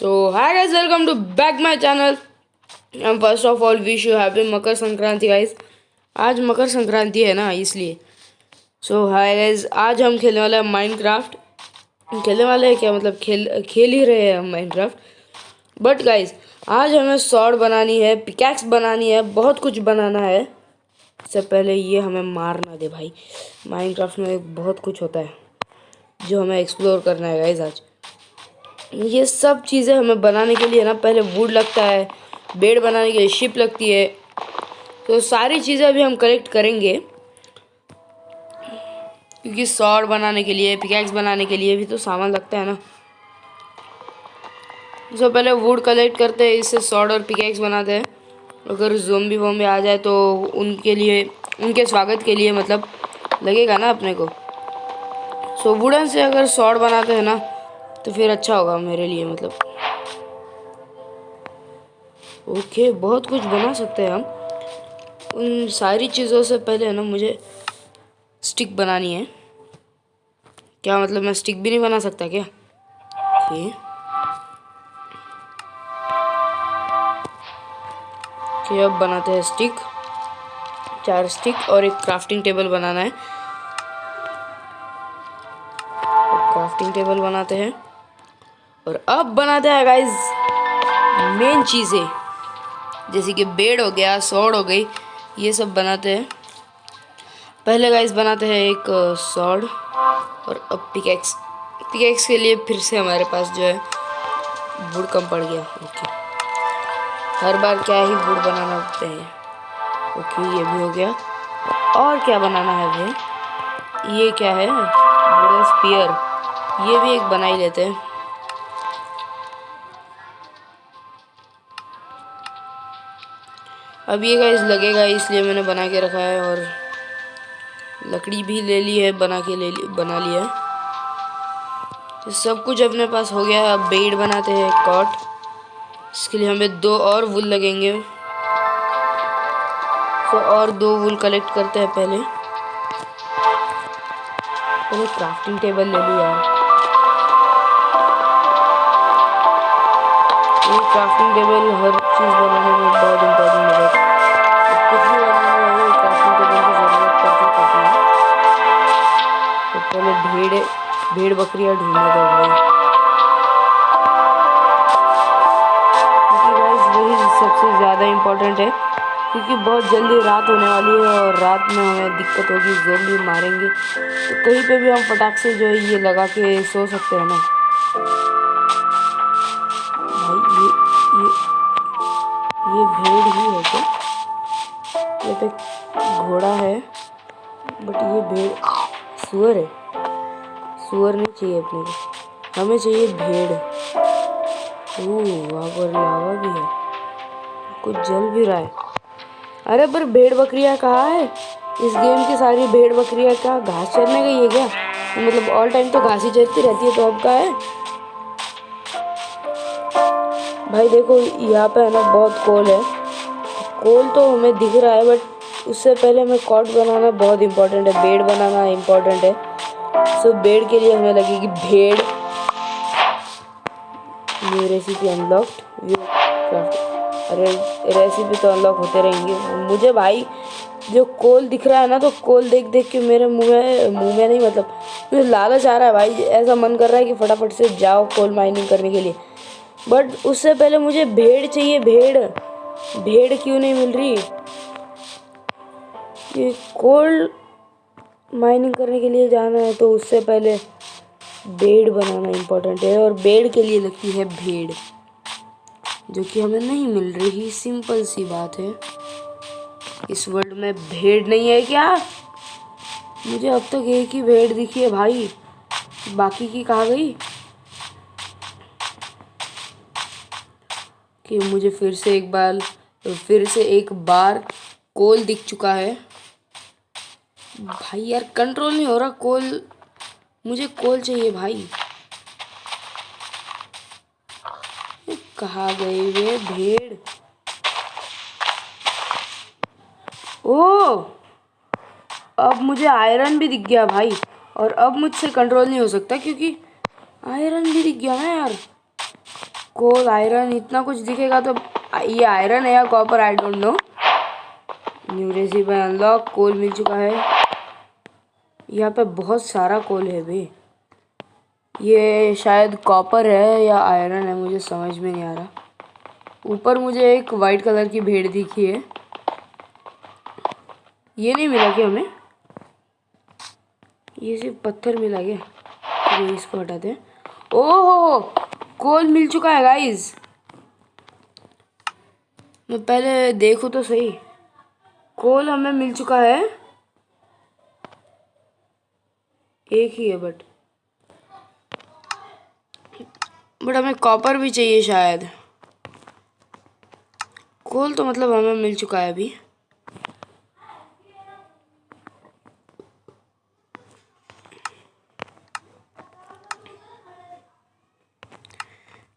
So hi guys, welcome to back my channel. And first of all wish you happy Makar Sankranti guys. आज मकर संक्रांति है ना इसलिए. So hi guys, आज हम खेलने वाले हैं माइनक्राफ्ट. खेलने वाले हैं क्या मतलब खेल ही रहे हैं हम माइनक्राफ्ट. बट गाइज आज हमें स्वॉर्ड बनानी है, पिकैक्स बनानी है, बहुत कुछ बनाना है. इससे पहले ये हमें मारना दे भाई. माइनक्राफ्ट में बहुत कुछ होता है जो हमें एक्सप्लोर करना है गाइज. आज ये सब चीज़ें हमें बनाने के लिए ना पहले वुड लगता है, बेड बनाने के लिए शिप लगती है. तो सारी चीज़ें अभी हम कलेक्ट करेंगे क्योंकि स्वॉर्ड बनाने के लिए, पिकैक्स बनाने के लिए भी तो सामान लगता है ना. तो पहले वुड कलेक्ट करते हैं, इससे स्वॉर्ड और पिकैक्स बनाते हैं. अगर ज़ोंबी वोंबी आ जाए तो उनके लिए, उनके स्वागत के लिए मतलब लगेगा ना अपने को. सो वुडन से अगर स्वॉर्ड बनाते हैं ना तो फिर अच्छा होगा मेरे लिए मतलब. ओके बहुत कुछ बना सकते हैं हम. उन सारी चीज़ों से पहले है ना मुझे स्टिक बनानी है. क्या मतलब मैं स्टिक भी नहीं बना सकता क्या? ओके अब बनाते हैं स्टिक. 4 स्टिक और एक क्राफ्टिंग टेबल बनाना है. क्राफ्टिंग टेबल बनाते हैं और अब बनाते हैं गाइज मेन चीज़ें जैसे कि बेड हो गया, स्वॉर्ड हो गई, ये सब बनाते हैं. पहले गाइज बनाते हैं एक स्वॉर्ड और अब पिकैक्स. पिकैक्स के लिए फिर से हमारे पास जो है वुड कम पड़ गया. ओके हर बार क्या ही वुड बनाना होते हैं. ओके ये भी हो गया. और क्या बनाना है भाई? ये क्या है? Wooden spear. ये भी एक बना ही लेते हैं. अब ये गाइस लगेगा इसलिए मैंने बना के रखा है. और लकड़ी भी ले ली है, बना लिया है. तो सब कुछ अपने पास हो गया. अब बेड बनाते हैं, कॉट. इसके लिए हमें 2 और वुल लगेंगे. तो और 2 वुल कलेक्ट करते हैं. पहले क्राफ्टिंग टेबल ले ली यार. ये क्राफ्टिंग टेबल हर चीज़ बनाने में बहुत इम्पोर्टेंट है. कुछ भी बनाने में क्राफ्टिंग टेबल की ज़रूरत पड़ती है. तो पहले भेड़ बकरियाँ ढूंढने दो भाई, क्योंकि गाइस वही सबसे ज़्यादा इम्पोर्टेंट है. क्योंकि बहुत जल्दी रात होने वाली है और रात में हमें दिक्कत होगी, ज़ोंबी मारेंगे. तो कहीं पे भी हम फटाक से जो है ये लगा के सो सकते हैं ना भाई. ये भेड़ ही है क्या? ये तो घोड़ा है बट ये भेड़ सुअर है. सुअर नहीं चाहिए अपने को, हमें चाहिए भेड़. वहाँ पर लावा भी है, कुछ जल भी रहा है. अरे पर भेड़ बकरियाँ कहाँ है? इस गेम की सारी भेड़ बकरियाँ कहाँ घास चरने गई है क्या? मतलब ऑल टाइम तो घास ही चरती रहती है, तो अब कहाँ है भाई? देखो यहाँ पे है ना बहुत कोल है. कोल तो हमें दिख रहा है बट उससे पहले हमें कॉट बनाना बहुत इम्पोर्टेंट है, बेड बनाना इम्पोर्टेंट है. सो बेड के लिए हमें लगेगी भेड़. New recipe unlocked. अरे रेसिपी तो अनलॉक होते रहेंगे. मुझे भाई जो कोल दिख रहा है ना, तो कोल देख देख के मेरे मुंह में नहीं मतलब मुझे लालच आ रहा है भाई. ऐसा मन कर रहा है कि फटाफट से जाओ कोल माइनिंग करने के लिए. बट उससे पहले मुझे भेड़ चाहिए. भेड़ क्यों नहीं मिल रही? ये कोल माइनिंग करने के लिए जाना है तो उससे पहले बेड बनाना इम्पोर्टेंट है. और बेड के लिए लगती है भेड़, जो कि हमें नहीं मिल रही. सिंपल सी बात है. इस वर्ल्ड में भेड़ नहीं है क्या? मुझे अब तक एक ही भेड़ दिखी है भाई, बाकी की कहाँ गई? कि मुझे फिर से एक बार कोल दिख चुका है भाई. यार कंट्रोल नहीं हो रहा. कोल, मुझे कोल चाहिए भाई. कहाँ गए वे भेड़? ओह अब मुझे आयरन भी दिख गया भाई. और अब मुझसे कंट्रोल नहीं हो सकता क्योंकि आयरन भी दिख गया ना यार. कोल, आयरन, इतना कुछ दिखेगा तो ये आयरन है या copper, I don't know. New recipe unlock, coal मिल चुका है। यहाँ पे बहुत सारा कोल है भाई। ये शायद कॉपर है या आयरन है, मुझे समझ में नहीं आ रहा। ऊपर मुझे एक वाइट कलर की भेड़ दिखी है। ये नहीं मिला क्या हमें? ये सिर्फ पत्थर मिला क्या? तो इसको हटाते हैं। ओहो, कोल मिल चुका है गाइस। मैं पहले देखूं तो सही। कोल हमें मिल चुका है, एक ही है बट हमें कॉपर भी चाहिए शायद। कोल तो मतलब हमें मिल चुका है अभी।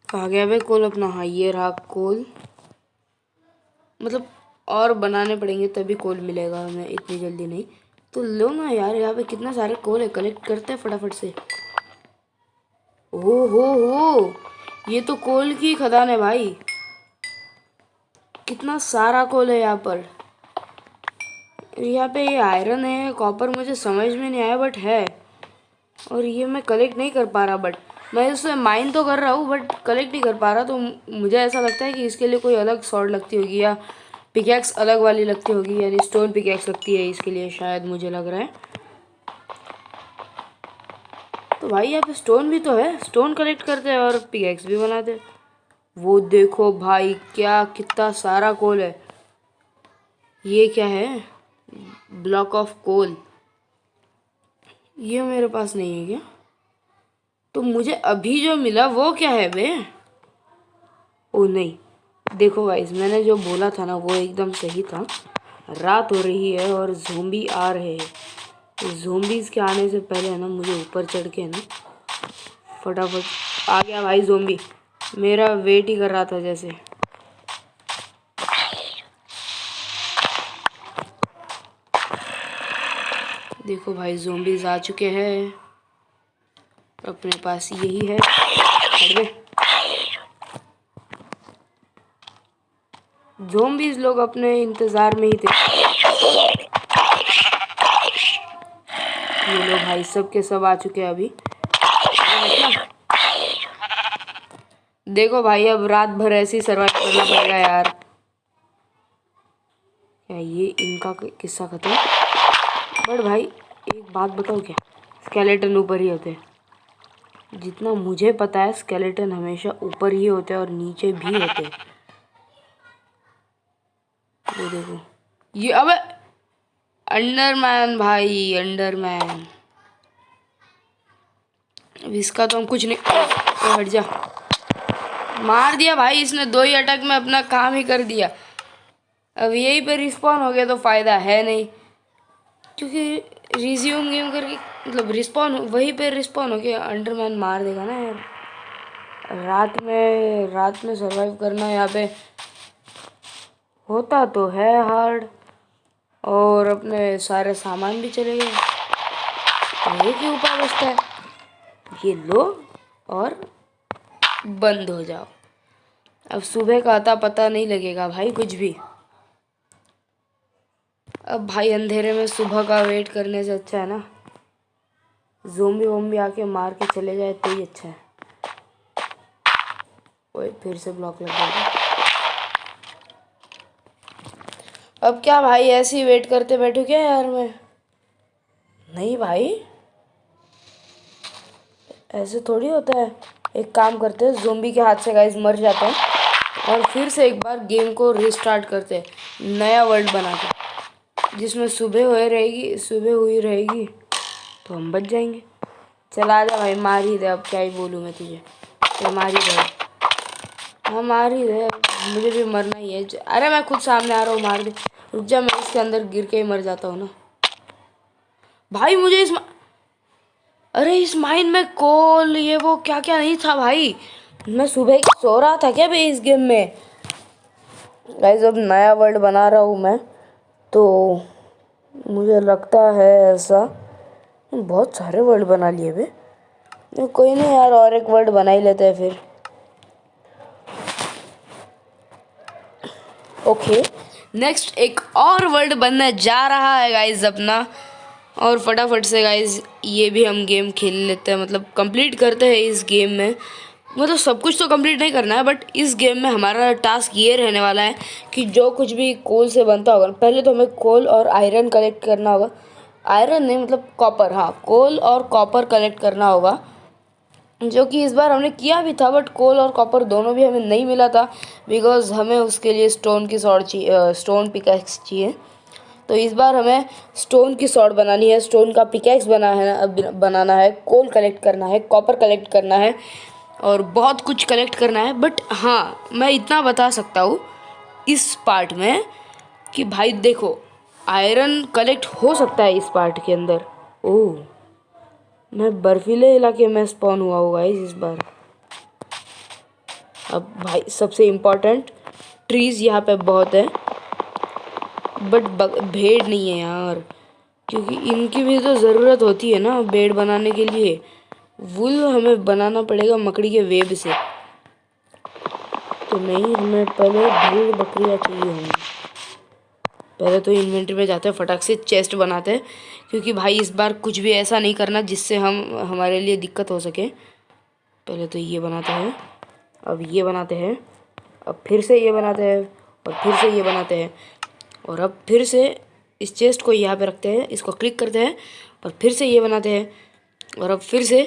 कहाँ गया भाई कोल अपना? हाँ ये रहा कोल। मतलब और बनाने पड़ेंगे तभी कोल मिलेगा हमें, इतनी जल्दी नहीं। तो लो ना यार, यहाँ पे कितना सारे कोल है, कलेक्ट करते हैं फटाफट से। ओहो हो, ये तो कोल की खदान है भाई। कितना सारा कोल है यहाँ पर। यहाँ पे ये आयरन है, कॉपर मुझे समझ में नहीं आया बट है। और ये मैं कलेक्ट नहीं कर पा रहा, बट मैं इससे माइन तो कर रहा हूँ बट कलेक्ट नहीं कर पा रहा। तो मुझे ऐसा लगता है कि इसके लिए कोई अलग सॉर्ड लगती होगी या पिकैक्स अलग वाली लगती होगी, यानी स्टोन पिकैक्स लगती है इसके लिए शायद, मुझे लग रहा है। तो भाई यहाँ पे स्टोन भी तो है, स्टोन कलेक्ट करते हैं और पिकैक्स भी बनाते हैं। वो देखो भाई, क्या कितना सारा कोल है। ये क्या है? Block of coal. ये मेरे पास नहीं है क्या? तो मुझे अभी जो मिला वो क्या है बे? ओ नहीं, देखो गाइस, मैंने जो बोला था ना वो एकदम सही था। रात हो रही है और ज़ोंबी आ रहे हैं। तो ज़ोंबीज़ के आने से पहले है ना, मुझे ऊपर चढ़ के है ना फटाफट। आ गया भाई ज़ोंबी, मेरा वेट ही कर रहा था जैसे। देखो भाई ज़ोंबीज़ आ चुके हैं, अपने पास यही है। ज़ोंबीज़ लोग अपने इंतज़ार में ही थे। ये लो भाई, सब के सब आ चुके हैं अभी। देखो भाई, अब रात भर ऐसे ही सर्वाइव करना पड़ेगा यार। क्या ये इनका किस्सा खत्म? बट भाई एक बात बताओ, क्या स्केलेटन ऊपर ही होते हैं? जितना मुझे पता है स्केलेटन हमेशा ऊपर ही होते हैं और नीचे भी होते हैं। ये देखो, ये अबे अंडरमैन भाई, अंडरमैन। अब इसका तो हम कुछ नहीं। तो हट जा। मार दिया भाई इसने, 2 ही अटैक में अपना काम ही कर दिया। अब यही पे रिस्पॉन हो गया तो फ़ायदा है नहीं, क्योंकि रिज्यूम गेम करके मतलब रिस्पॉन वहीं पे रिस्पॉन हो गया। अंडरमैन मार देगा ना यार। रात में सरवाइव करना यहाँ पे होता तो है हार्ड, और अपने सारे सामान भी चले गए। तो एक ही उपाय बचता है, ये लो और बंद हो जाओ। अब सुबह का आता पता नहीं लगेगा भाई कुछ भी। अब भाई अंधेरे में सुबह का वेट करने से अच्छा है ना, ज़ोंबी वोंबी आके मार के चले जाए तो ही अच्छा है। ओए फिर से ब्लॉक लग गया। अब क्या भाई ऐसे ही वेट करते बैठू क्या यार मैं? नहीं भाई, ऐसे थोड़ी होता है। एक काम करते हैं, ज़ोंबी के हाथ से गाइस मर जाते हैं और फिर से एक बार गेम को रिस्टार्ट करते हैं, नया वर्ल्ड बना के, जिसमें सुबह हुई रहेगी तो हम बच जाएंगे। चला आ जा भाई, मार ही दे। अब क्या ही बोलूँ मैं तुझे, चल मार ही दे। हाँ मार ही दे, मुझे भी मरना ही है। अरे मैं खुद सामने आ रहा हूँ, मार दे। रुक जा, मैं इसके अंदर गिर के ही मर जाता हूँ ना भाई। मुझे अरे इस माइन में कोल ये वो क्या क्या नहीं था भाई। मैं सुबह सो रहा था क्या भाई इस गेम में? गाइस अब नया वर्ल्ड बना रहा हूँ मैं, तो मुझे लगता है ऐसा। बहुत सारे वर्ल्ड बना लिए बे। कोई नहीं यार, और एक वर्ल्ड बना ही लेते हैं फिर। ओके, नेक्स्ट एक और वर्ल्ड बनने जा रहा है गाइज अपना। और फटाफट से गाइज ये भी हम गेम खेल लेते हैं, मतलब कंप्लीट करते हैं इस गेम में। मतलब सब कुछ तो कंप्लीट नहीं करना है, बट इस गेम में हमारा टास्क ये रहने वाला है कि जो कुछ भी कोल से बनता होगा, पहले तो हमें कोल और आयरन कलेक्ट करना होगा। आयरन नहीं, मतलब कॉपर, हाँ, कोल और कॉपर कलेक्ट करना होगा, जो कि इस बार हमने किया भी था, बट कोल और कॉपर दोनों भी हमें नहीं मिला था, बिकॉज हमें उसके लिए स्टोन की सॉर्ड चाहिए, स्टोन पिकैक्स चाहिए। तो इस बार हमें स्टोन की सॉर्ड बनानी है, स्टोन का पिकैक्स बनाना है, कोल कलेक्ट करना है, कॉपर कलेक्ट करना है और बहुत कुछ कलेक्ट करना है। बट हाँ, मैं इतना बता सकता हूँ इस पार्ट में कि भाई देखो, आयरन कलेक्ट हो सकता है इस पार्ट के अंदर। ओह, मैं बर्फीले इलाके में स्पॉन हुआ होगा इस बार। अब भाई सबसे इम्पोर्टेंट, ट्रीज़ यहाँ पे बहुत है, बट भेड़ नहीं है यार, क्योंकि इनकी भी तो ज़रूरत होती है ना बेड बनाने के लिए। वुल हमें बनाना पड़ेगा मकड़ी के वेब से, तो नहीं, हमें पहले भेड़ बकरियाँ चाहिए होंगी। पहले तो इन्वेंटरी में जाते हैं, फटाक से चेस्ट बनाते हैं, क्योंकि भाई इस बार कुछ भी ऐसा नहीं करना जिससे हमारे लिए दिक्कत हो सके। पहले तो ये बनाते हैं, अब ये बनाते हैं, अब फिर से ये बनाते हैं, और फिर से ये बनाते हैं, और अब फिर से इस चेस्ट को यहाँ पे रखते हैं, इसको क्लिक करते हैं, और फिर से ये बनाते हैं, और अब फिर से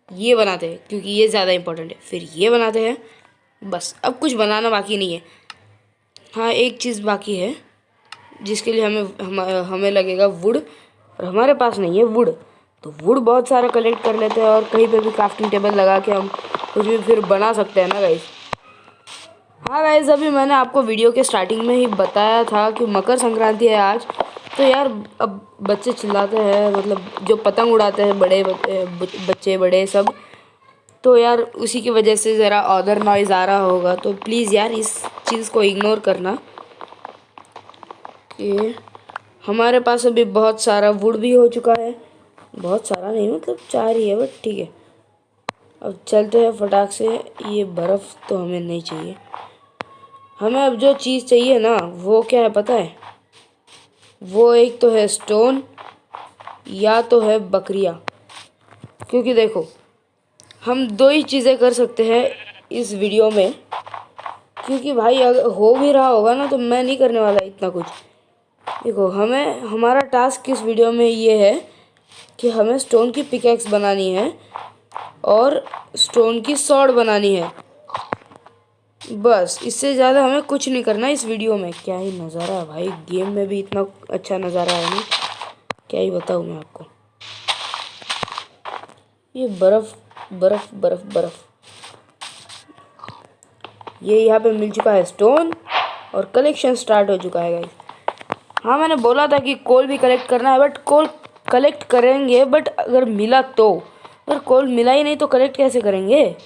ये बनाते हैं, क्योंकि ये ज़्यादा इम्पोर्टेंट है। फिर ये बनाते हैं, बस अब कुछ बनाना बाकी नहीं है। हाँ, एक चीज़ बाकी है जिसके लिए हमें लगेगा वुड, और हमारे पास नहीं है वुड, तो वुड बहुत सारा कलेक्ट कर लेते हैं और कहीं पे भी क्राफ्टिंग टेबल लगा के हम कुछ भी फिर बना सकते हैं ना गाइस। हाँ गाइस, अभी मैंने आपको वीडियो के स्टार्टिंग में ही बताया था कि मकर संक्रांति है आज, तो यार अब बच्चे चिल्लाते हैं, मतलब जो पतंग उड़ाते हैं बड़े बच्चे बड़े सब, तो यार उसी की वजह से ज़रा अदर नॉइज़ आ रहा होगा, तो प्लीज़ यार इस चीज़ को इग्नोर करना। ये हमारे पास अभी बहुत सारा वुड भी हो चुका है, बहुत सारा नहीं, मतलब 4 ही है, बट ठीक है। अब चलते हैं फटाक से, ये बर्फ़ तो हमें नहीं चाहिए। हमें अब जो चीज़ चाहिए ना वो क्या है पता है? वो एक तो है स्टोन, या तो है बकरियाँ। क्योंकि देखो, हम 2 ही चीज़ें कर सकते हैं इस वीडियो में, क्योंकि भाई अगर हो भी रहा होगा ना तो मैं नहीं करने वाला इतना कुछ। देखो, हमारा टास्क इस वीडियो में ये है कि हमें स्टोन की पिकैक्स बनानी है और स्टोन की सॉर्ड बनानी है, बस इससे ज़्यादा हमें कुछ नहीं करना इस वीडियो में। क्या ही नज़ारा है भाई, गेम में भी इतना अच्छा नज़ारा है ना, क्या ही बताऊँ मैं आपको। ये बर्फ़ बर्फ़ बर्फ़ बर्फ़, ये यहाँ पे मिल चुका है स्टोन, और कलेक्शन स्टार्ट हो चुका है गाइस। हाँ, मैंने बोला था कि कोल भी कलेक्ट करना है, बट कोल कलेक्ट करेंगे, बट अगर मिला तो, अगर कोल मिला ही नहीं तो कलेक्ट कैसे करेंगे?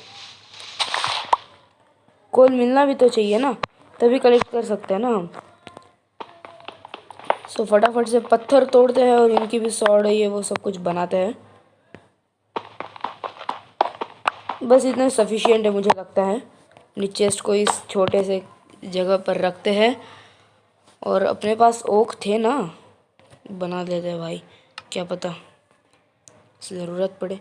कोल मिलना भी तो चाहिए ना, तभी कलेक्ट कर सकते हैं ना हम। सो फटाफट से पत्थर तोड़ते हैं और इनकी भी सॉर्ड है, ये वो सब कुछ बनाते हैं। बस इतना सफिशिएंट है मुझे लगता है। अपनी चेस्ट को इस छोटे से जगह पर रखते हैं, और अपने पास ओक थे ना, बना देते हैं भाई, क्या पता ज़रूरत पड़े।